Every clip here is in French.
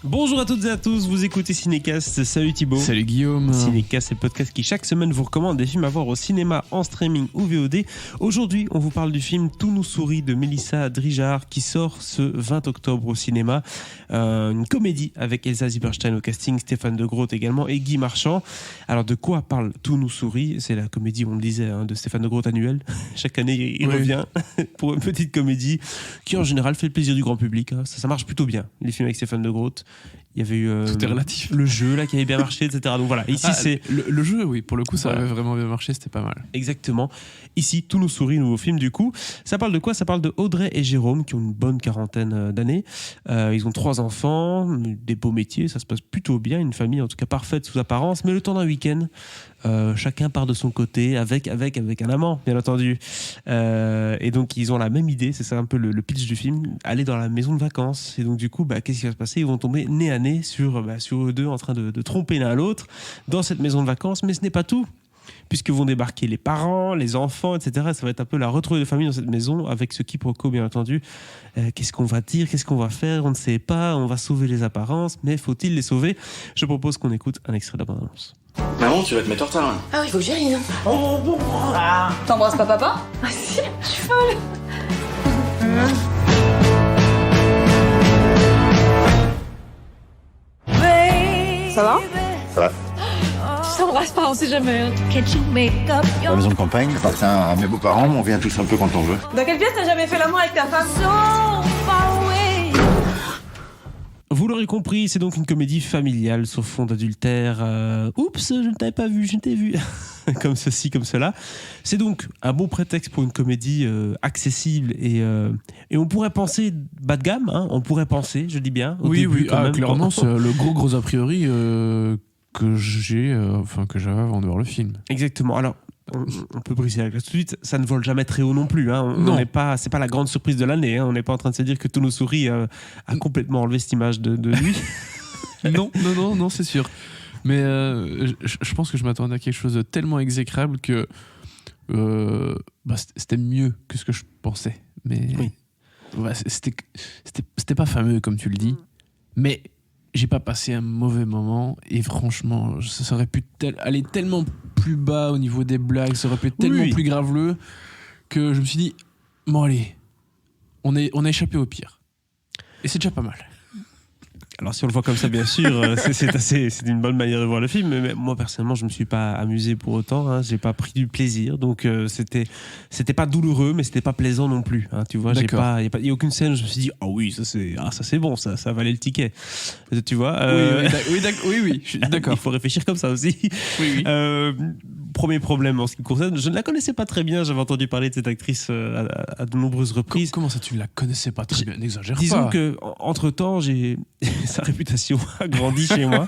Bonjour à toutes et à tous, vous écoutez Cinécast, salut Thibaut. Salut Guillaume. Cinécast, c'est le podcast qui chaque semaine vous recommande des films à voir au cinéma, en streaming ou VOD. Aujourd'hui, on vous parle du film Tout nous sourit de Mélissa Drijard qui sort ce 20 octobre au cinéma. Une comédie avec Elsa Zieberstein au casting, Stéphane de Groot également et Guy Marchand. Alors de quoi parle Tout nous sourit ? C'est la comédie, on le disait, de Stéphane de Groot annuelle. Chaque année, il revient pour une petite comédie qui en général fait le plaisir du grand public. Ça marche plutôt bien, les films avec Stéphane de Groot. Il y avait eu tout est relatif. Le jeu là qui avait bien marché, etc. Donc voilà, ici c'est le jeu, oui, pour le coup ça avait vraiment bien marché, c'était pas mal. Exactement. Ici, Tout nous sourit, nouveau film du coup. Ça parle de quoi ? Ça parle de Audrey et Jérôme qui ont une bonne quarantaine d'années. Ils ont 3 enfants, des beaux métiers, ça se passe plutôt bien, une famille en tout cas parfaite sous apparence, mais le temps d'un week-end, chacun part de son côté avec un amant, bien entendu. Et donc ils ont la même idée, c'est ça un peu le pitch du film, aller dans la maison de vacances. Et donc du coup, qu'est-ce qui va se passer ? Ils vont tomber nez à nez sur eux deux en train de tromper l'un l'autre dans cette maison de vacances, mais ce n'est pas tout. Puisque vont débarquer les parents, les enfants, etc. Ça va être un peu la retrouvée de famille dans cette maison, avec ce quiproquo, bien entendu. Qu'est-ce qu'on va dire ? Qu'est-ce qu'on va faire ? On ne sait pas. On va sauver les apparences, mais faut-il les sauver ? Je propose qu'on écoute un extrait de la bande-annonce. Maman, tu vas te mettre en retard. Ah oui, faut que j'y aille. Oh, bon. T'embrasses pas papa ? Ah si, je suis folle. Ça va ? Ça va. Tu t'embrasses pas, on sait jamais. La maison de campagne appartient à mes beaux-parents, on vient tous un peu quand on veut. Dans quelle pièce t'as jamais fait l'amour avec ta femme ? Vous l'aurez compris, c'est donc une comédie familiale sur fond d'adultère. Oups, je ne t'avais pas vu, je t'ai vu. Comme ceci, comme cela. C'est donc un bon prétexte pour une comédie accessible et on pourrait penser bas de gamme, hein, on pourrait penser, je dis bien. Oui, quand même, clairement, c'est le gros a priori que j'avais avant de voir le film. Exactement. Alors, on peut briser la glace tout de suite. Ça ne vole jamais très haut non plus. Hein. Non. C'est pas la grande surprise de l'année. Hein. On n'est pas en train de se dire que Tout nous sourit a complètement enlevé cette image de lui. non, c'est sûr. Mais je pense que je m'attendais à quelque chose de tellement exécrable que c'était mieux que ce que je pensais. Mais oui. C'était pas fameux comme tu le dis. Mais j'ai pas passé un mauvais moment et franchement, ça aurait pu aller tellement plus bas au niveau des blagues, ça aurait pu être tellement plus graveleux que je me suis dit bon allez, on a échappé au pire. Et c'est déjà pas mal. Alors si on le voit comme ça, bien sûr, c'est une bonne manière de voir le film. Mais moi personnellement, je me suis pas amusé pour autant. Hein, j'ai pas pris du plaisir. Donc c'était pas douloureux, mais c'était pas plaisant non plus. Hein, tu vois, il y a aucune scène où je me suis dit ah oui, ça c'est bon, ça valait le ticket. Tu vois. Oui, je suis d'accord. Il faut réfléchir comme ça aussi. Oui. Premier problème en ce qui me concerne, je ne la connaissais pas très bien. J'avais entendu parler de cette actrice à de nombreuses reprises. Comment ça, tu ne la connaissais pas très bien ? N'exagère pas. Disons que entre temps, sa réputation a grandi chez moi.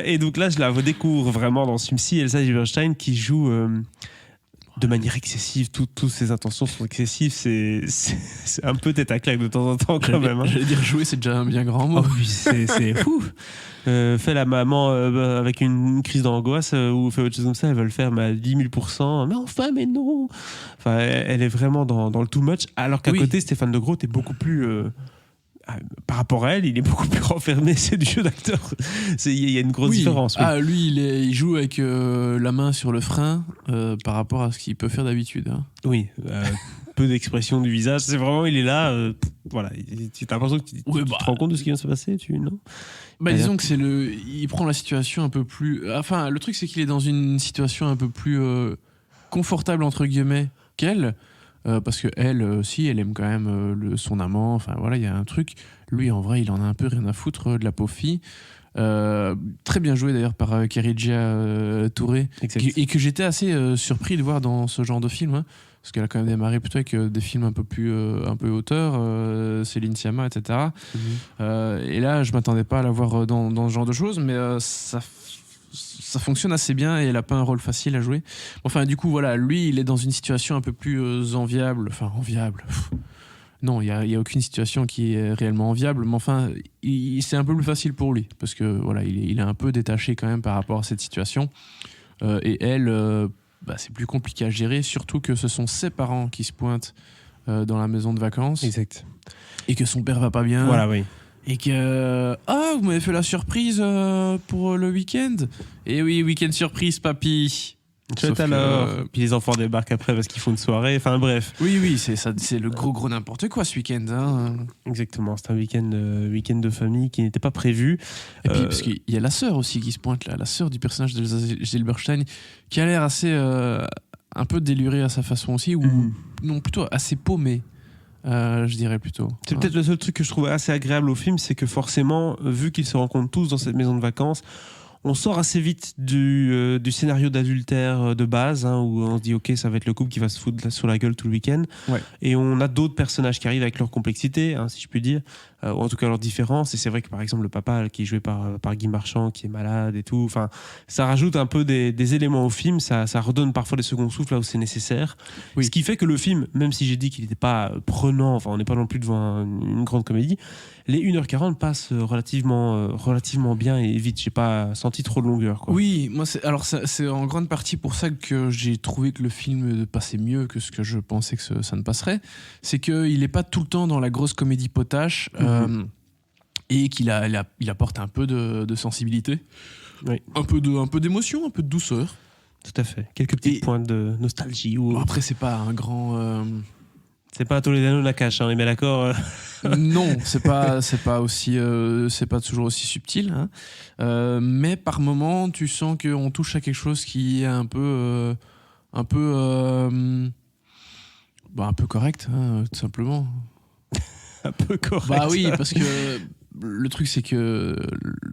Et donc là, je la redécouvre vraiment dans ce film-ci. Elsa Zieberstein qui joue de manière excessive. Toutes ses intentions sont excessives. C'est un peu tête à claque de temps en temps quand même. Hein. J'allais dire jouer, c'est déjà un bien grand mot. Oh oui, c'est fou. Fait la maman avec une crise d'angoisse ou fait autre chose comme ça, elle veut le faire 10 000%. Mais enfin, mais non. Enfin, elle est vraiment dans le too much. Alors qu'à côté, Stéphane de Groot est beaucoup plus... par rapport à elle, il est beaucoup plus renfermé. C'est du jeu d'acteur. Il y a une grosse différence. Oui. Ah, lui, il joue avec la main sur le frein par rapport à ce qu'il peut faire d'habitude. Hein. Oui, peu d'expression du visage. C'est vraiment, il est là. Voilà, tu as l'impression que tu te rends compte de ce qui vient de se passer, non ? Disons que il prend la situation un peu plus. Enfin, le truc, c'est qu'il est dans une situation un peu plus confortable entre guillemets qu'elle. Parce que elle aussi, elle aime quand même son amant. Enfin voilà, il y a un truc. Lui, en vrai, il en a un peu rien à foutre de la pauvre fille. Très bien joué d'ailleurs par Kéridja Touré, et que j'étais assez surpris de voir dans ce genre de film, hein, parce qu'elle a quand même démarré plutôt avec des films un peu auteurs, Céline Sciamma, etc. Et là, je m'attendais pas à la voir dans ce genre de choses, mais ça fonctionne assez bien et elle a pas un rôle facile à jouer. Enfin, du coup, voilà, lui, il est dans une situation un peu plus enviable. Enfin, enviable. Non, il y a aucune situation qui est réellement enviable, mais enfin, c'est un peu plus facile pour lui parce que voilà, il est un peu détaché quand même par rapport à cette situation. Et elle, c'est plus compliqué à gérer, surtout que ce sont ses parents qui se pointent dans la maison de vacances. Exact. Et que son père va pas bien. Voilà, oui. et que vous m'avez fait la surprise pour le week-end. Et oui, week-end surprise, papy. Chouette alors. Puis les enfants débarquent après parce qu'ils font une soirée. Enfin bref. Oui, c'est le gros n'importe quoi ce week-end. Hein. Exactement, c'est un week-end de famille qui n'était pas prévu. Et puis parce qu'il y a la sœur aussi qui se pointe là, la sœur du personnage d'Elsa Zilberstein, qui a l'air assez un peu délurée à sa façon aussi, ou non plutôt assez paumée. Je dirais plutôt. C'est peut-être le seul truc que je trouvais assez agréable au film, c'est que forcément, vu qu'ils se rencontrent tous dans cette maison de vacances, on sort assez vite du scénario d'adultère de base, hein, où on se dit ok, ça va être le couple qui va se foutre sur la gueule tout le week-end. Ouais. Et on a d'autres personnages qui arrivent avec leur complexité, hein, si je puis dire, ou en tout cas leurs différences. Et c'est vrai que par exemple le papa qui est joué par Guy Marchand, qui est malade et tout, enfin, ça rajoute un peu des éléments au film, ça redonne parfois des seconds souffles là où c'est nécessaire. Oui. Ce qui fait que le film, même si j'ai dit qu'il n'était pas prenant, enfin on n'est pas non plus devant une grande comédie, les 1h40 passent relativement bien et vite. J'ai pas senti trop de longueur, quoi. Oui, moi c'est en grande partie pour ça que j'ai trouvé que le film passait mieux que ce que je pensais que ça ne passerait. C'est qu'il n'est pas tout le temps dans la grosse comédie potache et qu'il il apporte un peu de sensibilité, Oui. un peu d'émotion, un peu de douceur. Tout à fait. Quelques petits points de nostalgie. Bon, après, c'est pas un grand. C'est pas Toledano Nakash, hein, on est bien d'accord. Non, c'est pas aussi, c'est pas toujours aussi subtil, hein. Mais par moment, tu sens qu'on touche à quelque chose qui est un peu correct, hein, tout simplement. Un peu correct. Bah oui, parce que le truc c'est que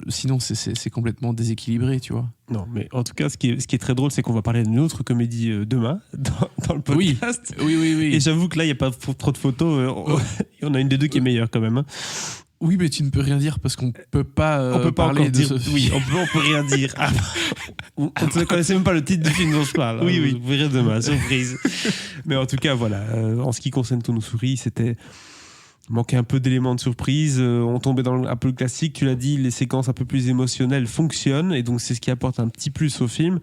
sinon c'est complètement déséquilibré, tu vois. Non, mais en tout cas, ce qui est très drôle, c'est qu'on va parler d'une autre comédie demain dans le podcast. Oui. Et j'avoue que là, il n'y a pas trop de photos. On a une des deux qui est meilleure quand même. Hein. Oui, mais tu ne peux rien dire parce qu'on peut pas, On peut pas parler encore de dire. ce film. Oui, on peut rien dire. Ah, on ne connaissait même pas le titre du film dont je parle. Oui. Vous verrez demain, surprise. Mais en tout cas, voilà. En ce qui concerne Tous nos souris, c'était manquait un peu d'éléments de surprise. On tombait dans un peu le classique. Tu l'as dit, les séquences un peu plus émotionnelles fonctionnent et donc c'est ce qui apporte un petit plus au film.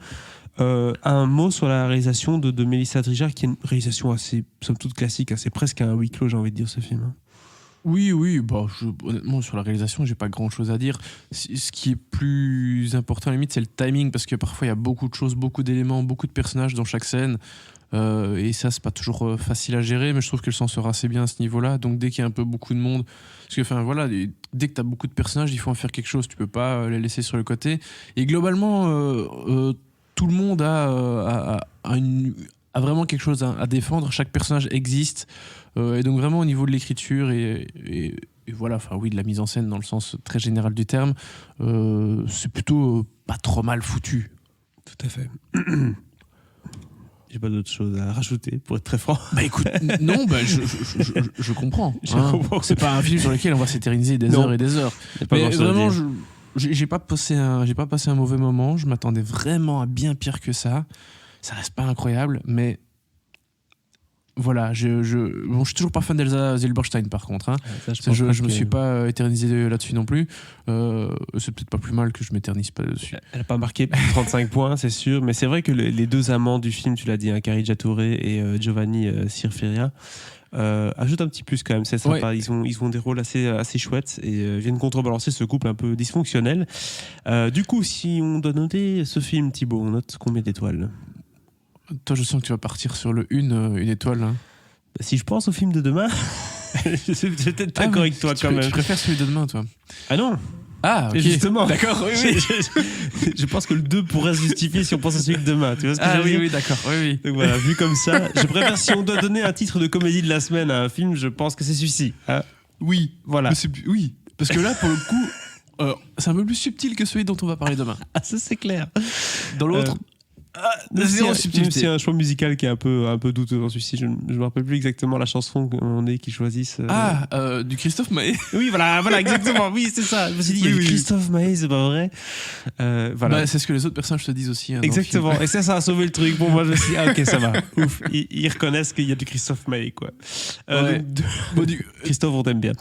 Un mot sur la réalisation de Mélissa Drijard, qui est une réalisation assez, somme toute classique, c'est presque un huis clos, j'ai envie de dire, ce film. Hein. Oui, bah, honnêtement, sur la réalisation, j'ai pas grand chose à dire. Ce qui est plus important, à la limite, c'est le timing, parce que parfois, il y a beaucoup de choses, beaucoup d'éléments, beaucoup de personnages dans chaque scène. Et ça, c'est pas toujours facile à gérer, mais je trouve qu'elle s'en sort assez bien à ce niveau-là. Donc, dès qu'il y a un peu beaucoup de monde, parce que, enfin, voilà, dès que t'as beaucoup de personnages, il faut en faire quelque chose. Tu peux pas les laisser sur le côté. Et globalement, tout le monde a vraiment quelque chose à défendre. Chaque personnage existe. Et donc vraiment au niveau de l'écriture et voilà, enfin oui, de la mise en scène dans le sens très général du terme, c'est plutôt pas trop mal foutu. Tout à fait. J'ai pas d'autre chose à rajouter, pour être très franc. Bah écoute, non, bah je comprends. Je comprends. C'est pas un film sur lequel on va s'éterniser des heures et des heures. Mais vraiment, j'ai pas passé un mauvais moment. Je m'attendais vraiment à bien pire que ça. Ça reste pas incroyable, mais voilà, je suis toujours pas fan d'Elsa Zilberstein par contre. Hein. Ça, je me suis pas éternisé là-dessus non plus. C'est peut-être pas plus mal que je m'éternise pas dessus. Elle n'a pas marqué 35 points, c'est sûr, mais c'est vrai que les deux amants du film, tu l'as dit, hein, Kharija Touré et Giovanni Sirferia, ajoutent un petit plus quand même. C'est sympa. Ouais. Ils ont des rôles assez chouettes et viennent contrebalancer ce couple un peu dysfonctionnel. Du coup, si on doit noter ce film, Thibaut, on note combien d'étoiles ? Toi, je sens que tu vas partir sur une étoile. Hein. Si je pense au film de demain, je suis peut-être d'accord avec toi quand même. Tu préfères celui de demain, toi ? Ah non. Ah, ok. Justement. D'accord, oui. Je pense que le 2 pourrait se justifier si on pense à celui de demain. Tu vois ce que je veux dire ? Oui, d'accord. Oui. Donc voilà, vu comme ça, je préfère, si on doit donner un titre de comédie de la semaine à un film, je pense que c'est celui-ci. Hein ? Oui, voilà. Oui, parce que là, pour le coup, c'est un peu plus subtil que celui dont on va parler demain. Ah, ça c'est clair. Dans l'autre... C'est un choix musical qui est un peu douteux dans celui-ci. Je ne me rappelle plus exactement la chanson qu'ils choisissent. Du Christophe Maé. Oui, voilà, exactement. Oui, c'est ça. Je me suis dit, oui. Christophe Maé, c'est pas vrai. Voilà. Bah, c'est ce que les autres personnages te disent aussi. Hein, exactement. Et ça a sauvé le truc. Pour moi, je me suis dit, ok, ça va. Ouf. Ils reconnaissent qu'il y a du Christophe Maé, quoi. Ouais. Christophe, on t'aime bien.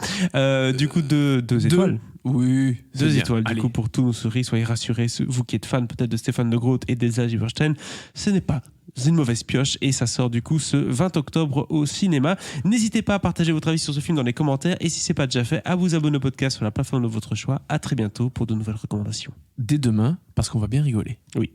Du coup, deux étoiles. Oui. 2 bien. étoiles, du Allez. coup, pour Tous nos souris. Soyez rassurés, vous qui êtes fan peut-être de Stéphane de Groot et d'Elsa Giverstein, ce n'est pas une mauvaise pioche et ça sort du coup ce 20 octobre au cinéma. N'hésitez pas à partager votre avis sur ce film dans les commentaires et si c'est pas déjà fait, à vous abonner au podcast sur la plateforme de votre choix. À très bientôt pour de nouvelles recommandations. Dès demain, parce qu'on va bien rigoler. Oui.